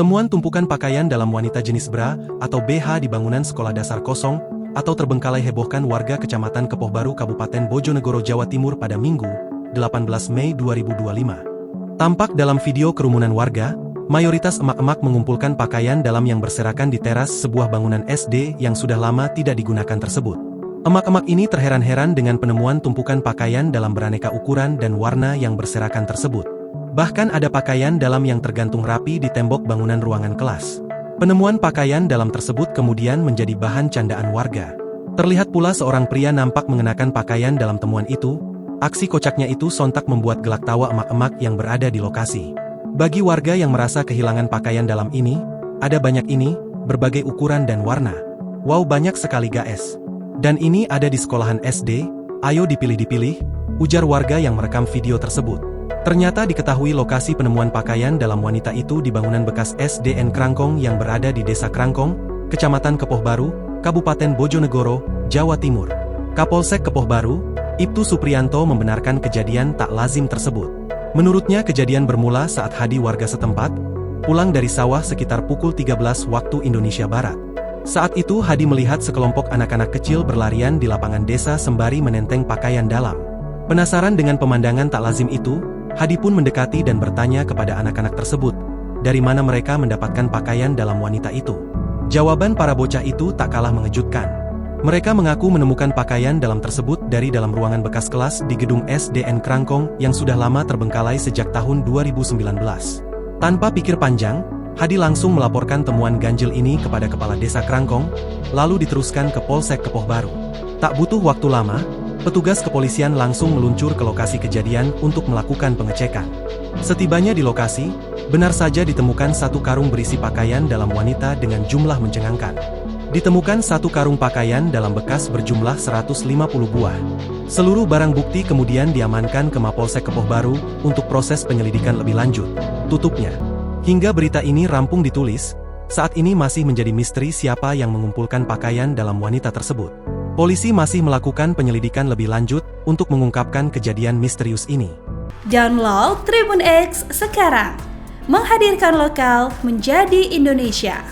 Temuan tumpukan pakaian dalam wanita jenis bra atau BH di bangunan sekolah dasar kosong atau terbengkalai hebohkan warga Kecamatan Kepoh Baru Kabupaten Bojonegoro Jawa Timur pada Minggu, 18 Mei 2025. Tampak dalam video kerumunan warga, mayoritas emak-emak mengumpulkan pakaian dalam yang berserakan di teras sebuah bangunan SD yang sudah lama tidak digunakan tersebut. Emak-emak ini terheran-heran dengan penemuan tumpukan pakaian dalam beraneka ukuran dan warna yang berserakan tersebut. Bahkan ada pakaian dalam yang tergantung rapi di tembok bangunan ruangan kelas. Penemuan pakaian dalam tersebut kemudian menjadi bahan candaan warga. Terlihat pula seorang pria nampak mengenakan pakaian dalam temuan itu. Aksi kocaknya itu sontak membuat gelak tawa emak-emak yang berada di lokasi. Bagi warga yang merasa kehilangan pakaian dalam ini, ada banyak ini, berbagai ukuran dan warna. Wow, banyak sekali guys. Dan ini ada di sekolahan SD, ayo dipilih-dipilih, ujar warga yang merekam video tersebut. Ternyata diketahui lokasi penemuan pakaian dalam wanita itu di bangunan bekas SDN Krangkong yang berada di Desa Krangkong, Kecamatan Kepoh Baru, Kabupaten Bojonegoro, Jawa Timur. Kapolsek Kepoh Baru, Ibtu Supriyanto membenarkan kejadian tak lazim tersebut. Menurutnya kejadian bermula saat Hadi warga setempat, pulang dari sawah sekitar pukul 13 waktu Indonesia Barat. Saat itu Hadi melihat sekelompok anak-anak kecil berlarian di lapangan desa sembari menenteng pakaian dalam. Penasaran dengan pemandangan tak lazim itu, Hadi pun mendekati dan bertanya kepada anak-anak tersebut, dari mana mereka mendapatkan pakaian dalam wanita itu. Jawaban para bocah itu tak kalah mengejutkan. Mereka mengaku menemukan pakaian dalam tersebut dari dalam ruangan bekas kelas di gedung SDN Krangkong yang sudah lama terbengkalai sejak tahun 2019. Tanpa pikir panjang, Hadi langsung melaporkan temuan ganjil ini kepada Kepala Desa Krangkong, lalu diteruskan ke Polsek Kepoh Baru. Tak butuh waktu lama, petugas kepolisian langsung meluncur ke lokasi kejadian untuk melakukan pengecekan. Setibanya di lokasi, benar saja ditemukan satu karung berisi pakaian dalam wanita dengan jumlah mencengangkan. Ditemukan satu karung pakaian dalam bekas berjumlah 150 buah. Seluruh barang bukti kemudian diamankan ke Mapolsek Kepoh Baru untuk proses penyelidikan lebih lanjut. Tutupnya. Hingga berita ini rampung ditulis, saat ini masih menjadi misteri siapa yang mengumpulkan pakaian dalam wanita tersebut. Polisi masih melakukan penyelidikan lebih lanjut untuk mengungkapkan kejadian misterius ini. Download Tribun X sekarang, menghadirkan lokal menjadi Indonesia.